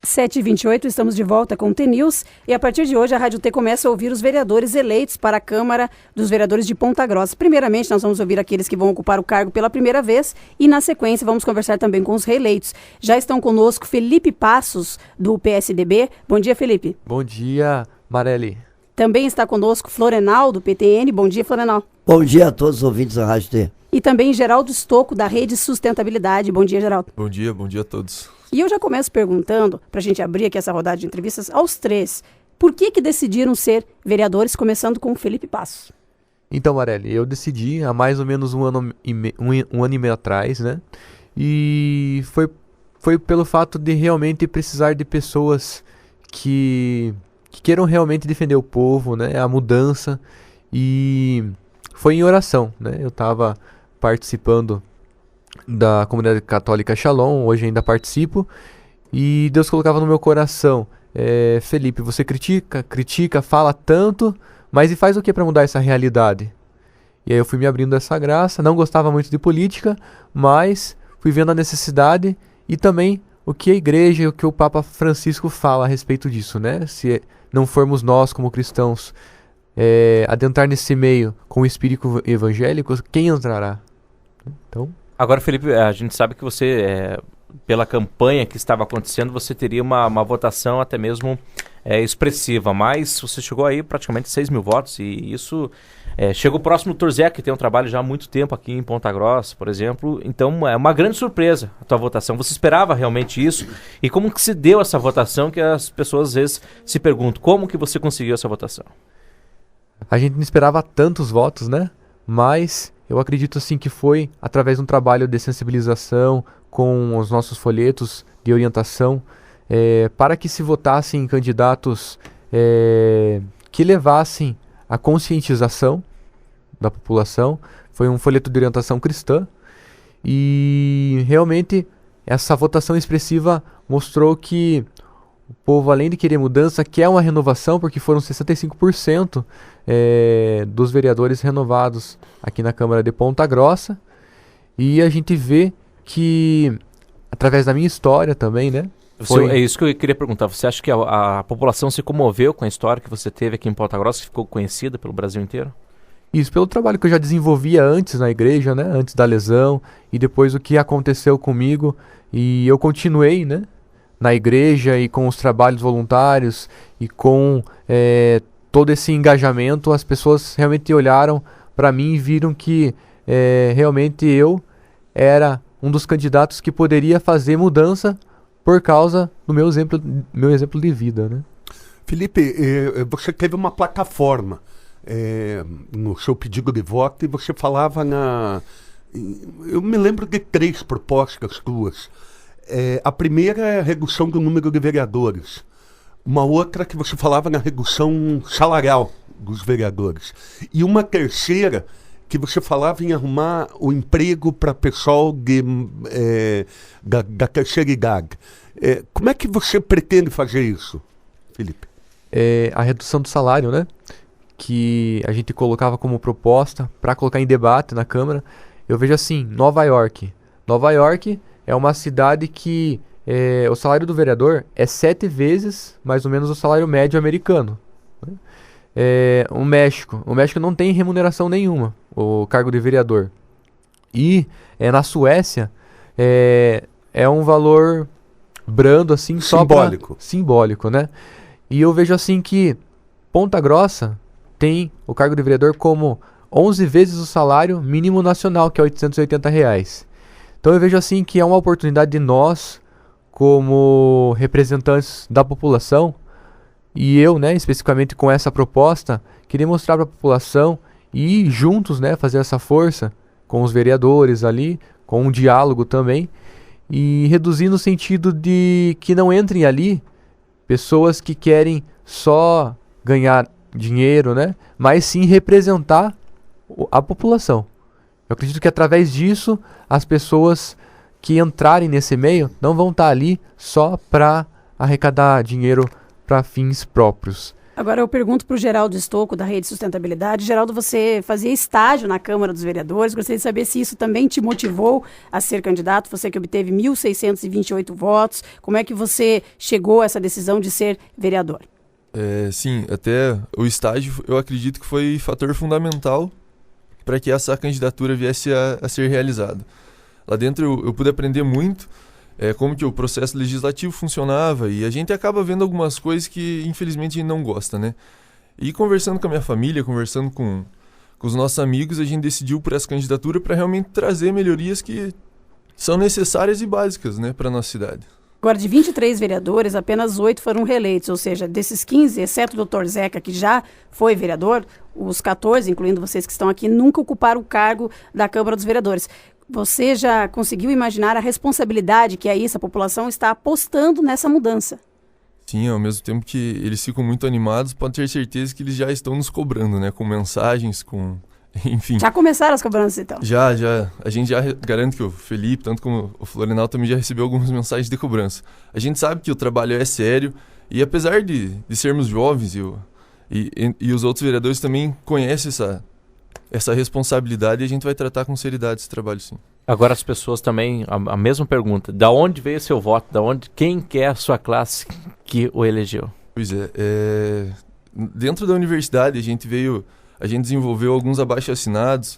7h28, estamos de volta com o T-News e a partir de hoje a Rádio T começa a ouvir os vereadores eleitos para a Câmara dos Vereadores de Ponta Grossa. Primeiramente, nós vamos ouvir aqueles que vão ocupar o cargo pela primeira vez e, na sequência, vamos conversar também com os reeleitos. Já estão conosco Felipe Passos, do PSDB. Bom dia, Felipe. Bom dia, Mareli. Também está conosco Florenal, do PTN. Bom dia, Florenal. Bom dia a todos os ouvintes da Rádio T. E também Geraldo Stocco, da Rede Sustentabilidade. Bom dia, Geraldo. Bom dia a todos. E eu já começo perguntando, para a gente abrir aqui essa rodada de entrevistas, aos três, por que decidiram ser vereadores, começando com o Felipe Passos? Então, Mareli, eu decidi há mais ou menos um ano e meio atrás, né? E foi pelo fato de realmente precisar de pessoas que queiram realmente defender o povo, né? A mudança. E foi em oração, né? Eu estava participando da comunidade católica Shalom, hoje ainda participo, e Deus colocava no meu coração, Felipe, você critica, fala tanto, mas e faz o que para mudar essa realidade? E aí eu fui me abrindo essa graça, não gostava muito de política, mas fui vendo a necessidade e também o que a igreja e o que o Papa Francisco fala a respeito disso, né? Se não formos nós como cristãos adentrar nesse meio com o espírito evangélico, quem entrará? Então... Agora, Felipe, a gente sabe que você, pela campanha que estava acontecendo, você teria uma votação até mesmo expressiva, mas você chegou aí praticamente 6 mil votos e isso chegou próximo do Torzé, que tem um trabalho já há muito tempo aqui em Ponta Grossa, por exemplo, então é uma grande surpresa a tua votação. Você esperava realmente isso? E como que se deu essa votação que as pessoas às vezes se perguntam, como que você conseguiu essa votação? A gente não esperava tantos votos, né? Mas... eu acredito assim que foi através de um trabalho de sensibilização com os nossos folhetos de orientação para que se votassem candidatos que levassem a conscientização da população. Foi um folheto de orientação cristã e realmente essa votação expressiva mostrou que o povo, além de querer mudança, quer uma renovação, porque foram 65% dos vereadores renovados aqui na Câmara de Ponta Grossa. E a gente vê que, através da minha história também, né? É isso que eu queria perguntar. Você acha que a população se comoveu com a história que você teve aqui em Ponta Grossa, que ficou conhecida pelo Brasil inteiro? Isso, pelo trabalho que eu já desenvolvia antes na igreja, né? Antes da lesão, e depois o que aconteceu comigo. E eu continuei, né? Na igreja e com os trabalhos voluntários e com todo esse engajamento, as pessoas realmente olharam para mim e viram que realmente eu era um dos candidatos que poderia fazer mudança por causa do meu exemplo de vida, né? Felipe, você teve uma plataforma no seu pedido de voto e você falava eu me lembro de 3 propostas tuas. A primeira é a redução do número de vereadores. Uma outra que você falava na redução salarial dos vereadores. E uma terceira que você falava em arrumar o emprego para pessoal da terceira idade. Como é que você pretende fazer isso, Felipe? A redução do salário, né? Que a gente colocava como proposta para colocar em debate na Câmara. Eu vejo assim, Nova York. Nova York é uma cidade que o salário do vereador é 7 vezes, mais ou menos, o salário médio americano. O México não tem remuneração nenhuma, o cargo de vereador. E na Suécia é um valor brando, assim, simbólico, né? E eu vejo assim que Ponta Grossa tem o cargo de vereador como 11 vezes o salário mínimo nacional, que é R$880. Então eu vejo assim que é uma oportunidade de nós, como representantes da população, e eu, né, especificamente com essa proposta, queria mostrar para a população e juntos, né, fazer essa força com os vereadores ali, com um diálogo também, e reduzir no sentido de que não entrem ali pessoas que querem só ganhar dinheiro, né, mas sim representar a população. Eu acredito que através disso, as pessoas que entrarem nesse meio não vão estar ali só para arrecadar dinheiro para fins próprios. Agora eu pergunto para o Geraldo Stocco, da Rede Sustentabilidade. Geraldo, você fazia estágio na Câmara dos Vereadores. Gostaria de saber se isso também te motivou a ser candidato. Você que obteve 1.628 votos. Como é que você chegou a essa decisão de ser vereador? Sim, até o estágio eu acredito que foi fator fundamental para que essa candidatura viesse a ser realizada. Lá dentro eu pude aprender muito como que o processo legislativo funcionava, e a gente acaba vendo algumas coisas que infelizmente a gente não gosta, né? E conversando com a minha família, conversando com os nossos amigos, a gente decidiu por essa candidatura para realmente trazer melhorias que são necessárias e básicas, né, para a nossa cidade. Agora, de 23 vereadores, apenas 8 foram reeleitos, ou seja, desses 15, exceto o Dr. Zeca, que já foi vereador, os 14, incluindo vocês que estão aqui, nunca ocuparam o cargo da Câmara dos Vereadores. Você já conseguiu imaginar a responsabilidade que essa população está apostando nessa mudança? Sim, ao mesmo tempo que eles ficam muito animados, pode ter certeza que eles já estão nos cobrando, né? Com mensagens, enfim. Já começaram as cobranças, então? Já. A gente já garante que o Felipe, tanto como o Florenal, também já recebeu algumas mensagens de cobrança. A gente sabe que o trabalho é sério, e apesar de sermos jovens, e os outros vereadores também conhecem essa responsabilidade, e a gente vai tratar com seriedade esse trabalho, sim. Agora as pessoas também, a mesma pergunta, da onde veio o seu voto? Quem que é a sua classe que o elegeu? Pois dentro da universidade a gente desenvolveu alguns abaixo-assinados,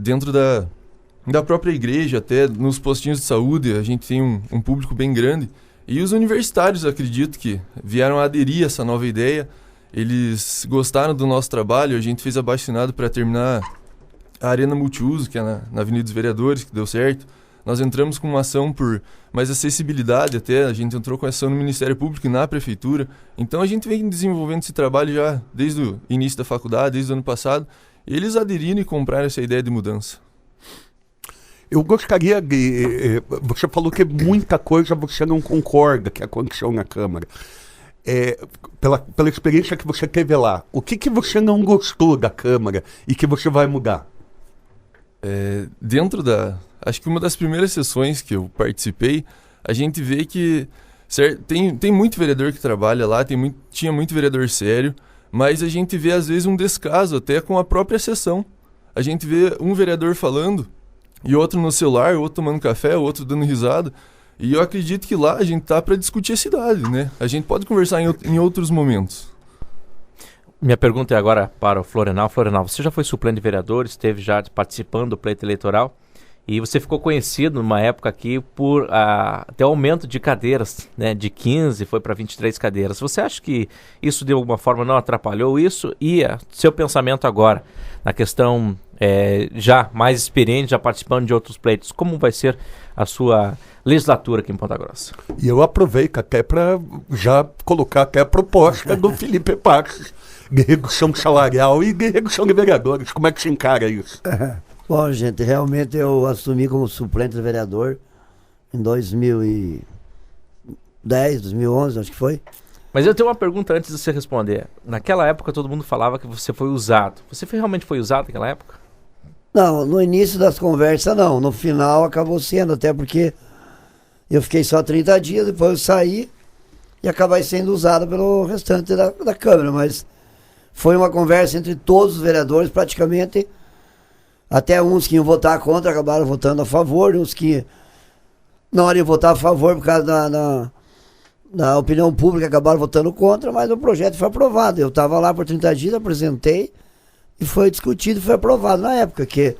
dentro da própria igreja, até nos postinhos de saúde, a gente tem um público bem grande, e os universitários, acredito que vieram a aderir a essa nova ideia. Eles gostaram do nosso trabalho. A gente fez abaixo-assinado para terminar a Arena Multiuso, que é na Avenida dos Vereadores, que deu certo. Nós entramos com uma ação por mais acessibilidade até. A gente entrou com ação no Ministério Público e na Prefeitura. Então a gente vem desenvolvendo esse trabalho já desde o início da faculdade, desde o ano passado. E eles aderiram e compraram essa ideia de mudança. Eu gostaria de... Você falou que muita coisa você não concorda que aconteceu na Câmara. Pela experiência que você teve lá, o que você não gostou da Câmara e que você vai mudar? Acho que uma das primeiras sessões que eu participei, a gente vê que tem muito vereador que trabalha lá, tinha muito vereador sério, mas a gente vê às vezes um descaso até com a própria sessão. A gente vê um vereador falando e outro no celular, outro tomando café, outro dando risada. E eu acredito que lá a gente tá para discutir a cidade, né? A gente pode conversar em outros momentos. Minha pergunta é agora para o Florenal. Florenal, você já foi suplente de vereador, esteve já participando do pleito eleitoral, e você ficou conhecido numa época aqui por até aumento de cadeiras, né? De 15 foi para 23 cadeiras. Você acha que isso de alguma forma não atrapalhou isso? E seu pensamento agora, na questão já mais experiente, já participando de outros pleitos, como vai ser a sua legislatura aqui em Ponta Grossa? E eu aproveito até para já colocar até a proposta do Felipe Passos, de redução salarial e de redução de vereadores. Como é que se encara isso? Bom, gente, realmente eu assumi como suplente de vereador em 2010, 2011, acho que foi. Mas eu tenho uma pergunta antes de você responder. Naquela época todo mundo falava que você foi usado. Você realmente foi usado naquela época? Não, no início das conversas não, no final acabou sendo, até porque eu fiquei só 30 dias, depois eu saí e acabei sendo usado pelo restante da Câmara, mas foi uma conversa entre todos os vereadores, praticamente, até uns que iam votar contra acabaram votando a favor, uns que não iam votar a favor por causa da opinião pública acabaram votando contra, mas o projeto foi aprovado. Eu estava lá por 30 dias, apresentei, e foi discutido e foi aprovado na época, que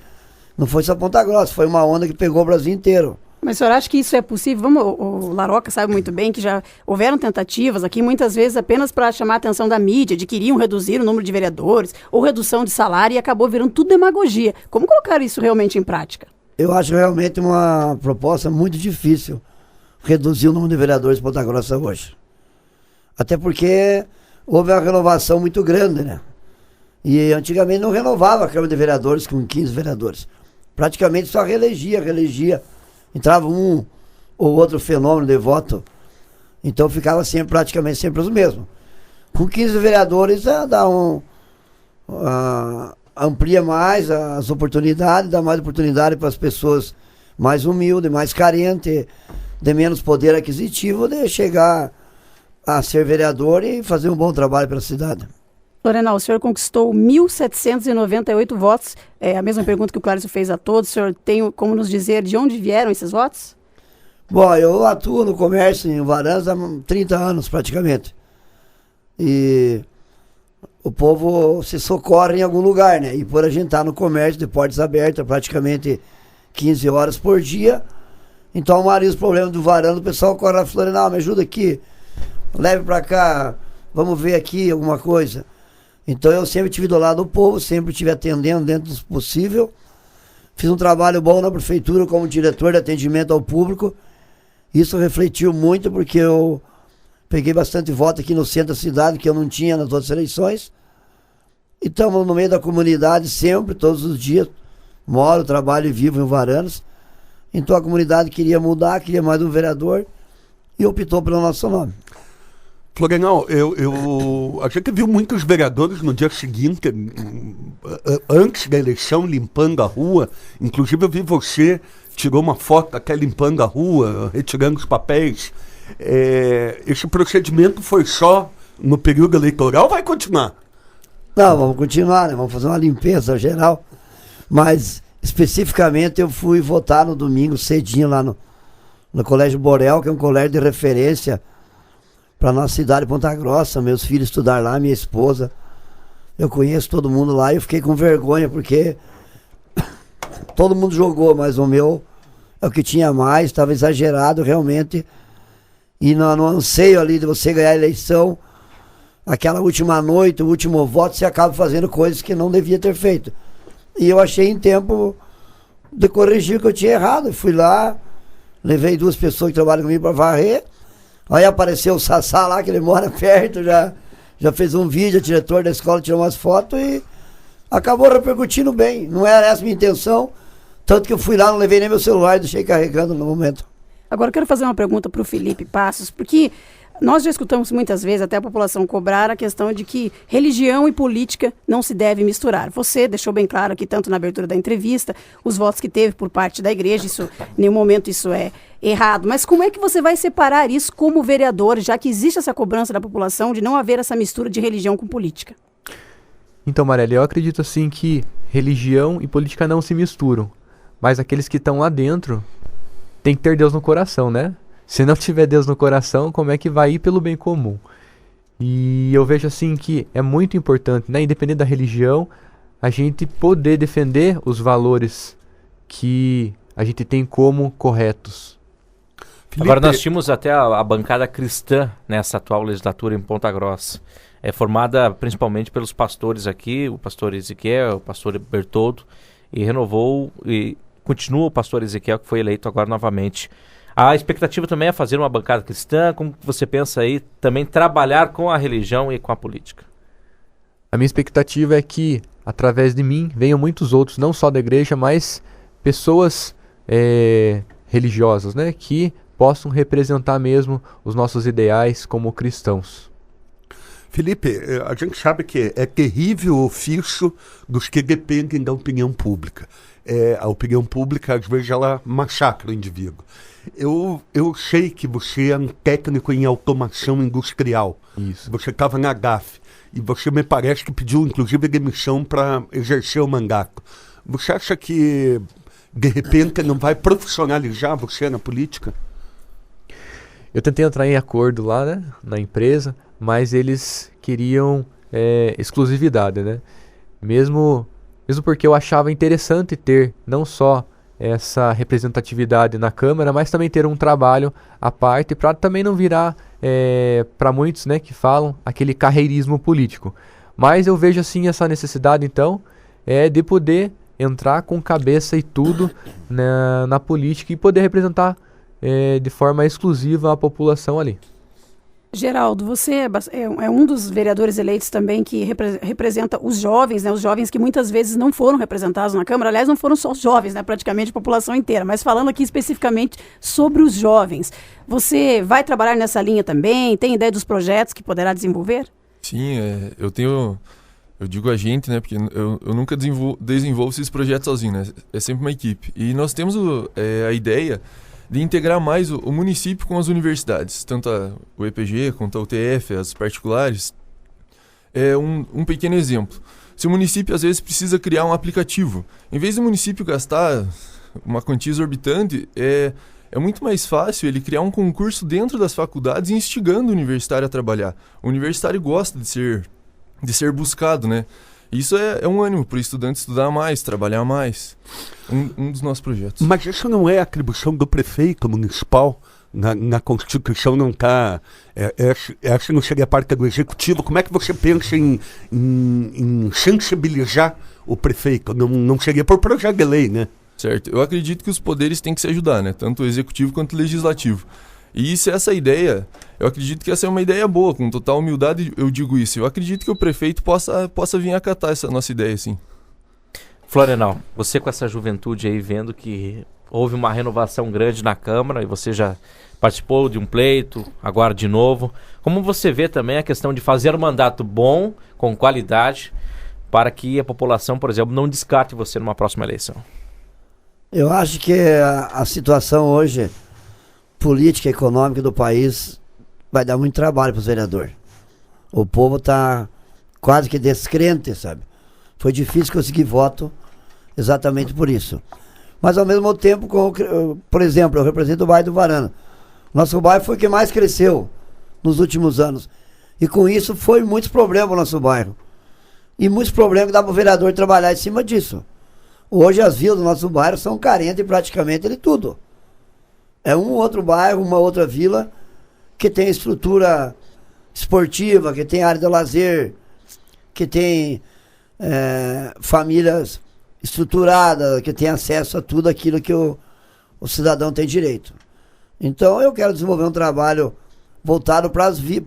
não foi só Ponta Grossa, foi uma onda que pegou o Brasil inteiro. Mas o senhor acha que isso é possível? O Laroca sabe muito bem que já houveram tentativas aqui, muitas vezes apenas para chamar a atenção da mídia, de que queriam reduzir o número de vereadores, ou redução de salário, e acabou virando tudo demagogia. Como colocar isso realmente em prática? Eu acho realmente uma proposta muito difícil reduzir o número de vereadores de Ponta Grossa hoje. Até porque houve uma renovação muito grande, né? E antigamente não renovava a Câmara de Vereadores com 15 vereadores. Praticamente só reelegia. Entrava um ou outro fenômeno de voto. Então ficava praticamente sempre os mesmos. Com 15 vereadores amplia mais as oportunidades, dá mais oportunidade para as pessoas mais humildes, mais carentes, de menos poder aquisitivo, de chegar a ser vereador e fazer um bom trabalho pela cidade. Florenal, o senhor conquistou 1.798 votos. É a mesma pergunta que o Clárcio fez a todos. O senhor tem como nos dizer de onde vieram esses votos? Bom, eu atuo no comércio em Varandas há 30 anos praticamente. E o povo se socorre em algum lugar, né? E por a gente estar no comércio de portas abertas praticamente 15 horas por dia, então a maioria dos problemas do Varanda, o pessoal corre lá, Florenal, me ajuda aqui, leve pra cá, vamos ver aqui alguma coisa. Então eu sempre estive do lado do povo, sempre estive atendendo dentro do possível. Fiz um trabalho bom na prefeitura como diretor de atendimento ao público. Isso refletiu muito porque eu peguei bastante voto aqui no centro da cidade, que eu não tinha nas outras eleições. E estamos no meio da comunidade sempre, todos os dias. Moro, trabalho e vivo em Varandas. Então a comunidade queria mudar, queria mais um vereador e optou pelo nosso nome. Florenal, a gente viu muitos vereadores no dia seguinte, antes da eleição, limpando a rua. Inclusive eu vi você, tirou uma foto até limpando a rua, retirando os papéis. Esse procedimento foi só no período eleitoral ou vai continuar? Não, vamos continuar, né? Vamos fazer uma limpeza geral. Mas especificamente eu fui votar no domingo cedinho lá no Colégio Borel, que é um colégio de referência para nossa cidade, Ponta Grossa. Meus filhos estudaram lá, minha esposa. Eu conheço todo mundo lá e eu fiquei com vergonha porque todo mundo jogou, mas o meu é o que tinha mais, estava exagerado realmente. E no anseio ali de você ganhar a eleição, aquela última noite, o último voto, você acaba fazendo coisas que não devia ter feito. E eu achei em tempo de corrigir o que eu tinha errado. Fui lá, levei 2 pessoas que trabalham comigo para varrer. Aí apareceu o Sassá lá, que ele mora perto, já fez um vídeo, o diretor da escola tirou umas fotos e acabou repercutindo bem. Não era essa a minha intenção, tanto que eu fui lá, não levei nem meu celular, deixei carregando no momento. Agora eu quero fazer uma pergunta para o Felipe Passos, porque nós já escutamos muitas vezes, até a população cobrar, a questão de que religião e política não se devem misturar. Você deixou bem claro aqui, tanto na abertura da entrevista, os votos que teve por parte da igreja, isso, em nenhum momento isso é errado. Mas como é que você vai separar isso como vereador, já que existe essa cobrança da população de não haver essa mistura de religião com política? Então, Marielle, eu acredito assim que religião e política não se misturam, mas aqueles que estão lá dentro têm que ter Deus no coração, né? Se não tiver Deus no coração, como é que vai ir pelo bem comum? E eu vejo assim que é muito importante, né, independente da religião, a gente poder defender os valores que a gente tem como corretos. Felipe, Agora nós tínhamos até a bancada cristã nessa atual legislatura em Ponta Grossa. É formada principalmente pelos pastores aqui, o pastor Ezequiel, o pastor Bertoldo, e renovou e continua o pastor Ezequiel, que foi eleito agora novamente. A expectativa também é fazer uma bancada cristã. Como você pensa aí também trabalhar com a religião e com a política? A minha expectativa é que, através de mim, venham muitos outros, não só da igreja, mas pessoas religiosas, né, que possam representar mesmo os nossos ideais como cristãos. Felipe, a gente sabe que é terrível o ofício dos que dependem da opinião pública. A opinião pública, às vezes, ela massacra o indivíduo. Eu sei que você é um técnico em automação industrial. Isso. Você estava na GAF. E você me parece que pediu, inclusive, demissão para exercer o mandato. Você acha que, de repente, não vai profissionalizar você na política? Eu tentei entrar em acordo lá, né, na empresa, mas eles queriam exclusividade, né? Mesmo porque eu achava interessante ter não só essa representatividade na Câmara, mas também ter um trabalho à parte para também não virar, para muitos, né, que falam, aquele carreirismo político. Mas eu vejo assim essa necessidade, então, de poder entrar com cabeça e tudo na política e poder representar de forma exclusiva a população ali. Geraldo, você é um dos vereadores eleitos também que representa os jovens, né? Os jovens que muitas vezes não foram representados na Câmara. Aliás, não foram só os jovens, né? Praticamente a população inteira. Mas falando aqui especificamente sobre os jovens, você vai trabalhar nessa linha também? Tem ideia dos projetos que poderá desenvolver? Sim, eu digo a gente, né? Porque eu nunca desenvolvo esses projetos sozinho, né? É sempre uma equipe. E nós temos a ideia de integrar mais o município com as universidades, tanto o EPG quanto a UTF, as particulares. É um pequeno exemplo. Se o município às vezes precisa criar um aplicativo, em vez do município gastar uma quantia exorbitante, é muito mais fácil ele criar um concurso dentro das faculdades instigando o universitário a trabalhar. O universitário gosta de ser buscado, né? Isso é um ânimo para o estudante estudar mais, trabalhar mais. Um dos nossos projetos. Mas isso não é atribuição do prefeito municipal? Na Constituição não está... Essa não seria parte do Executivo? Como é que você pensa em sensibilizar o prefeito? Não seria por projeto de lei, né? Certo. Eu acredito que os poderes têm que se ajudar, né? Tanto o Executivo quanto o Legislativo. E se essa ideia... Eu acredito que essa é uma ideia boa, com total humildade eu digo isso. Eu acredito que o prefeito possa vir acatar essa nossa ideia, sim. Florenal, você com essa juventude aí vendo que houve uma renovação grande na Câmara e você já participou de um pleito, agora de novo. Como você vê também a questão de fazer um mandato bom, com qualidade, para que a população, por exemplo, não descarte você numa próxima eleição? Eu acho que a situação hoje, política e econômica do país, vai dar muito trabalho para os vereadores. O povo está quase que descrente, sabe? Foi difícil conseguir voto exatamente por isso. Mas ao mesmo tempo, por exemplo, eu represento o bairro do Varana. Nosso bairro foi o que mais cresceu nos últimos anos. E com isso foi muitos problemas no nosso bairro. E muitos problemas que dá para o vereador trabalhar em cima disso. Hoje as vilas do nosso bairro são carentes praticamente de tudo. É um outro bairro, uma outra vila que tem estrutura esportiva, que tem área de lazer, que tem famílias estruturadas, que tem acesso a tudo aquilo que o cidadão tem direito. Então eu quero desenvolver um trabalho voltado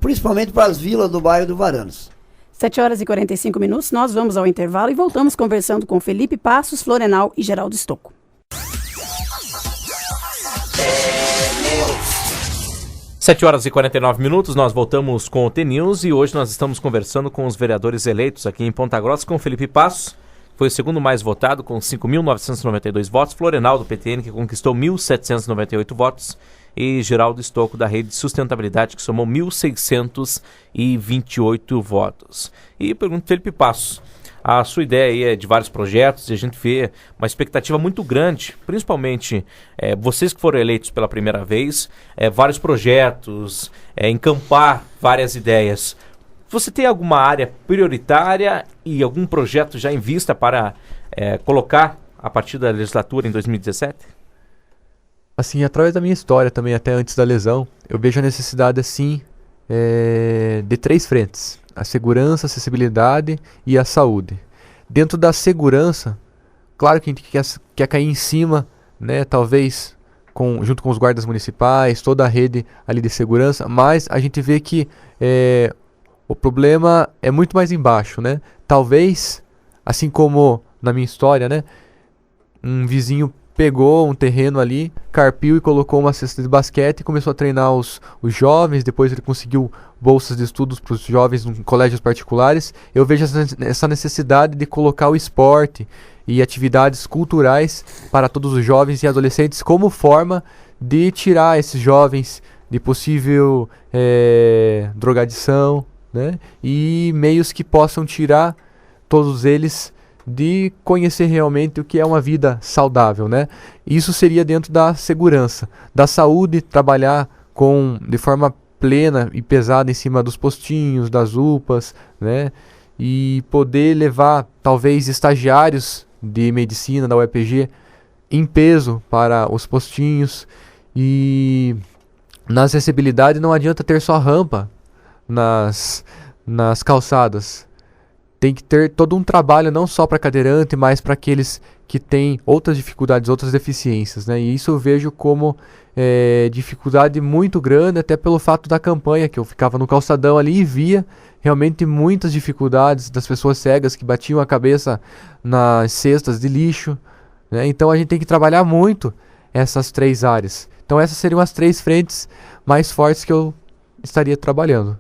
principalmente para as vilas do bairro do Varanas. 7h45, nós vamos ao intervalo e voltamos conversando com Felipe Passos, Florenal e Geraldo Stocco. 7h49, nós voltamos com o T-News e hoje nós estamos conversando com os vereadores eleitos aqui em Ponta Grossa, com o Felipe Passos, foi o segundo mais votado com 5.992 votos, Florenal do PTN, que conquistou 1.798 votos, e Geraldo Stocco da Rede de Sustentabilidade, que somou 1.628 votos. E pergunto Felipe Passos, a sua ideia aí é de vários projetos e a gente vê uma expectativa muito grande, principalmente vocês que foram eleitos pela primeira vez, vários projetos, encampar várias ideias. Você tem alguma área prioritária e algum projeto já em vista para colocar a partir da legislatura em 2017? Assim, através da minha história também, até antes da lesão, eu vejo a necessidade, assim, de 3 frentes. A segurança, a acessibilidade e a saúde. Dentro da segurança, claro que a gente quer cair em cima, né, talvez junto com os guardas municipais, toda a rede ali de segurança, mas a gente vê que o problema é muito mais embaixo, né? Talvez, assim como na minha história, né, um vizinho pegou um terreno ali, carpiu e colocou uma cesta de basquete e começou a treinar os jovens. Depois ele conseguiu bolsas de estudos para os jovens em colégios particulares. Eu vejo essa necessidade de colocar o esporte e atividades culturais para todos os jovens e adolescentes como forma de tirar esses jovens de possível drogadição, né? E meios que possam tirar todos eles de conhecer realmente o que é uma vida saudável, né? Isso seria dentro da segurança. Da saúde, trabalhar de forma plena e pesada em cima dos postinhos, das UPAs, né? E poder levar, talvez, estagiários de medicina da UEPG em peso para os postinhos. E na acessibilidade não adianta ter só rampa nas calçadas. Tem que ter todo um trabalho não só para cadeirante, mas para aqueles que têm outras dificuldades, outras deficiências, né? E isso eu vejo como dificuldade muito grande, até pelo fato da campanha, que eu ficava no calçadão ali e via realmente muitas dificuldades das pessoas cegas que batiam a cabeça nas cestas de lixo, né? Então a gente tem que trabalhar muito essas 3 áreas. Então essas seriam as 3 frentes mais fortes que eu estaria trabalhando.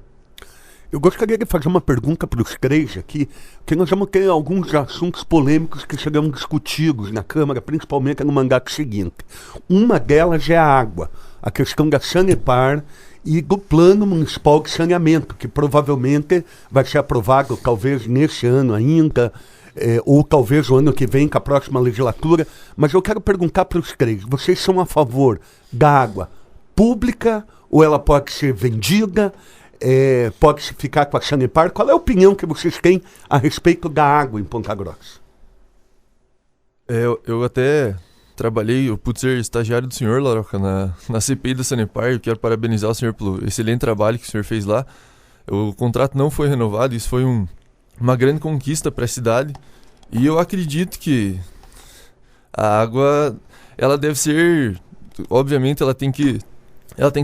Eu gostaria de fazer uma pergunta para os três aqui, porque nós vamos ter alguns assuntos polêmicos que serão discutidos na Câmara, principalmente no mandato seguinte. Uma delas é a água, a questão da Sanepar e do Plano Municipal de Saneamento, que provavelmente vai ser aprovado talvez nesse ano ainda, ou talvez o ano que vem, com a próxima legislatura. Mas eu quero perguntar para os três, vocês são a favor da água pública ou ela pode ser vendida? Pode-se ficar com a Sanepar? Qual é a opinião que vocês têm a respeito da água em Ponta Grossa? Eu até trabalhei, eu pude ser estagiário do senhor, Laroca, na CPI da Sanepar. Eu quero parabenizar o senhor pelo excelente trabalho que o senhor fez lá. O contrato não foi renovado, isso foi uma grande conquista para a cidade. E eu acredito que a água, ela deve ser, obviamente, ela tem que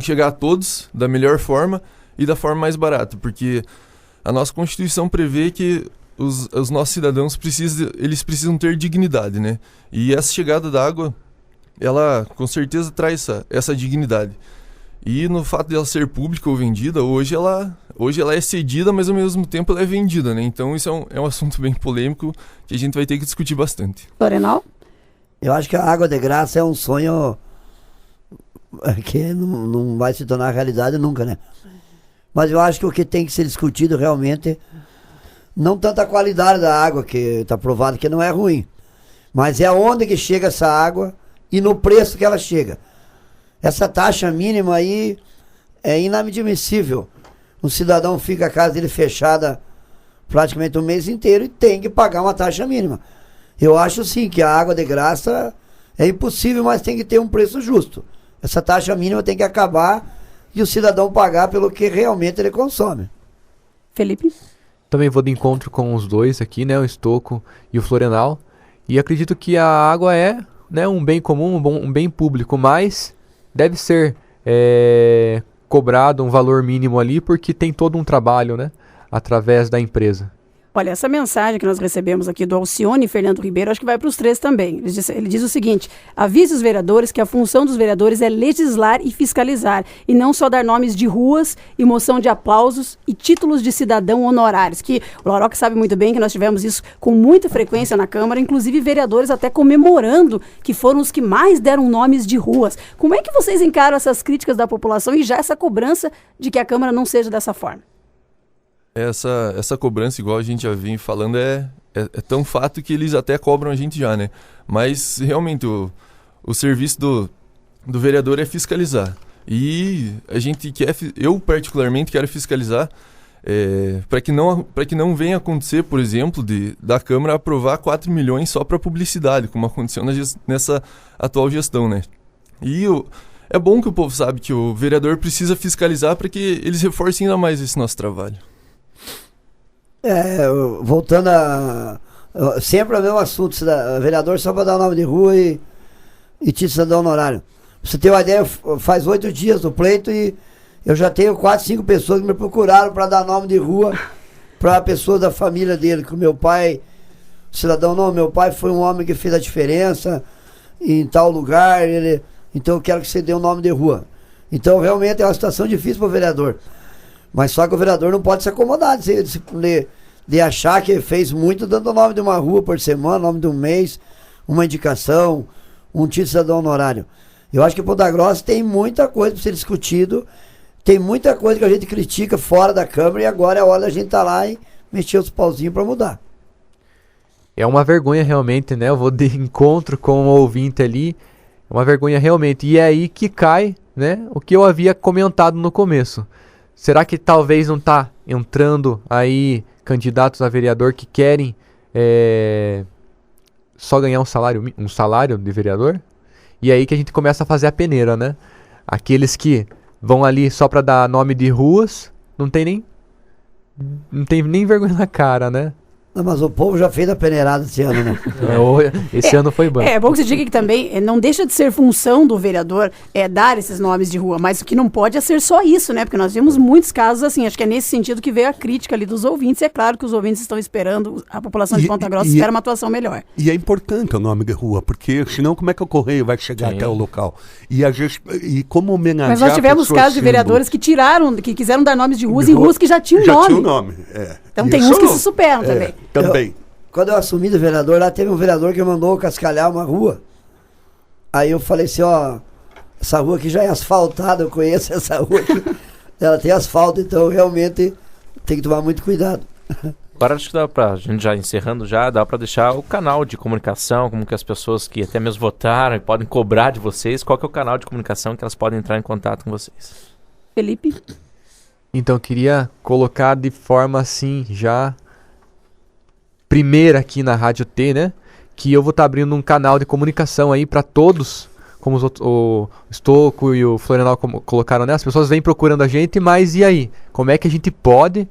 chegar a todos da melhor forma e da forma mais barata, porque a nossa Constituição prevê que os nossos cidadãos precisam ter dignidade, né? E essa chegada da água, ela com certeza traz essa dignidade. E no fato de ela ser pública ou vendida, hoje ela é cedida, mas ao mesmo tempo ela é vendida, né? Então isso é um assunto bem polêmico que a gente vai ter que discutir bastante. Florenal? Eu acho que a água de graça é um sonho que não vai se tornar realidade nunca, né? Mas eu acho que o que tem que ser discutido realmente, não tanto a qualidade da água, que está provado que não é ruim, mas é aonde que chega essa água e no preço que ela chega. Essa taxa mínima aí é inadmissível. Um cidadão fica a casa dele fechada praticamente o mês inteiro e tem que pagar uma taxa mínima. Eu acho sim que a água de graça é impossível, mas tem que ter um preço justo. Essa taxa mínima tem que acabar e o cidadão pagar pelo que realmente ele consome. Felipe? Também vou de encontro com os dois aqui, né, o Estocco e o Florenal. E acredito que a água é, né, um bem comum, um bem público, mas deve ser cobrado um valor mínimo ali, porque tem todo um trabalho, né, através da empresa. Olha, essa mensagem que nós recebemos aqui do Alcione Fernando Ribeiro, acho que vai para os três também. Ele diz o seguinte: avise os vereadores que a função dos vereadores é legislar e fiscalizar, e não só dar nomes de ruas e moção de aplausos e títulos de cidadão honorários. Que o Laroca sabe muito bem que nós tivemos isso com muita frequência na Câmara, inclusive vereadores até comemorando que foram os que mais deram nomes de ruas. Como é que vocês encaram essas críticas da população e já essa cobrança de que a Câmara não seja dessa forma? Essa cobrança, igual a gente já vinha falando, é tão fato que eles até cobram a gente já, né? Mas, realmente, o serviço do vereador é fiscalizar. E a gente eu particularmente quero fiscalizar para que não venha acontecer, por exemplo, da Câmara aprovar 4 milhões só para publicidade, como aconteceu nessa atual gestão, né? E é bom que o povo sabe que o vereador precisa fiscalizar para que eles reforcem ainda mais esse nosso trabalho. Voltando sempre ao mesmo assunto, vereador só para dar nome de rua e título de cidadão honorário. Pra você ter uma ideia, faz 8 dias do pleito e eu já tenho 4, 5 pessoas que me procuraram para dar nome de rua para pessoas da família dele, que o meu pai, meu pai foi um homem que fez a diferença em tal lugar, então eu quero que você dê um nome de rua. Então realmente é uma situação difícil para o vereador. Mas só que o vereador não pode se acomodar de achar que fez muito dando o nome de uma rua por semana, nome de um mês, uma indicação, um título de cidadão honorário. Eu acho que Ponta Grossa tem muita coisa para ser discutido, tem muita coisa que a gente critica fora da Câmara e agora é hora da gente estar lá e mexer os pauzinhos para mudar. É uma vergonha realmente, né? Eu vou de encontro com o ouvinte ali, é uma vergonha realmente. E é aí que cai, né, o que eu havia comentado no começo. Será que talvez não está entrando aí candidatos a vereador que querem só ganhar um salário de vereador? E aí que a gente começa a fazer a peneira, né? Aqueles que vão ali só para dar nome de ruas, não tem nem vergonha na cara, né? Não, mas o povo já fez a peneirada esse ano, né? Esse ano foi bom. É bom que você diga que também não deixa de ser função do vereador dar esses nomes de rua, mas o que não pode é ser só isso, né? Porque nós vimos muitos casos assim, acho que é nesse sentido que veio a crítica ali dos ouvintes, e é claro que os ouvintes estão esperando, a população de Ponta Grossa espera uma atuação melhor. E é importante o nome de rua, porque senão como é que o correio vai chegar até o local? E como homenagear. Mas nós tivemos casos de vereadores que quiseram dar nomes de ruas em ruas que já tinham nome. Já tinha o nome, Então tem uns que se superam também. Também. Quando eu assumi do vereador, lá teve um vereador que mandou cascalhar uma rua. Aí eu falei assim, ó, essa rua aqui já é asfaltada, eu conheço essa rua aqui. Ela tem asfalto, então realmente tem que tomar muito cuidado. Agora acho que dá pra, a gente já encerrando dá pra deixar o canal de comunicação, como que as pessoas que até mesmo votaram e podem cobrar de vocês, qual que é o canal de comunicação que elas podem entrar em contato com vocês? Felipe? Então, eu queria colocar de forma assim, já primeira aqui na Rádio T, né? Que eu vou estar abrindo um canal de comunicação aí para todos, como o Stocco e o Florenal colocaram, né? As pessoas vêm procurando a gente, mas e aí? Como é que a gente pode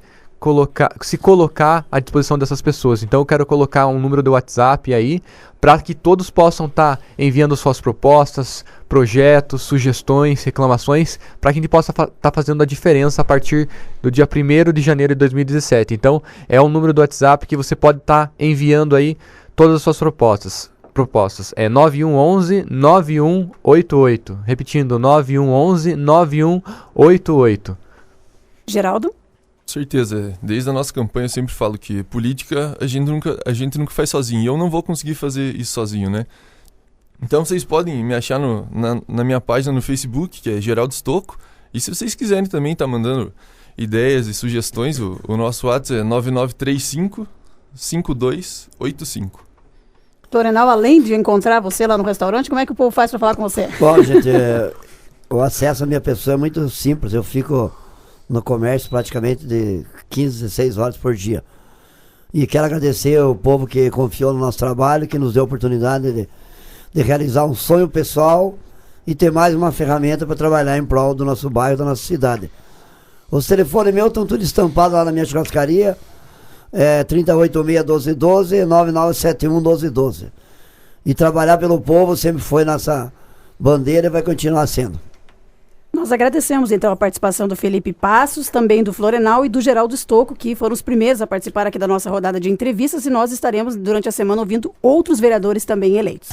se colocar à disposição dessas pessoas? Então eu quero colocar um número do WhatsApp aí, para que todos possam estar enviando suas propostas, projetos, sugestões, reclamações, para que a gente possa estar fazendo a diferença a partir do dia 1º de janeiro de 2017. Então é um número do WhatsApp que você pode estar enviando aí todas as suas propostas. É 9111-9188. Repetindo, 9111-9188. Geraldo? Certeza. Desde a nossa campanha eu sempre falo que política a gente nunca faz sozinho. E eu não vou conseguir fazer isso sozinho, né? Então vocês podem me achar na minha página no Facebook, que é Geraldo Stocco. E se vocês quiserem também estar mandando ideias e sugestões, o nosso WhatsApp é 9935-5285. Florenal, além de encontrar você lá no restaurante, como é que o povo faz para falar com você? Bom, gente, o acesso à minha pessoa é muito simples. Eu fico no comércio praticamente de 15, 16 horas por dia. E quero agradecer ao povo que confiou no nosso trabalho, que nos deu a oportunidade de realizar um sonho pessoal e ter mais uma ferramenta para trabalhar em prol do nosso bairro, da nossa cidade. Os telefones meus estão tudo estampados lá na minha churrascaria, 3086-1212, 9971-1212. E trabalhar pelo povo sempre foi nossa bandeira e vai continuar sendo. Nós agradecemos então a participação do Felipe Passos, também do Florenal e do Geraldo Stocco, que foram os primeiros a participar aqui da nossa rodada de entrevistas, e nós estaremos durante a semana ouvindo outros vereadores também eleitos.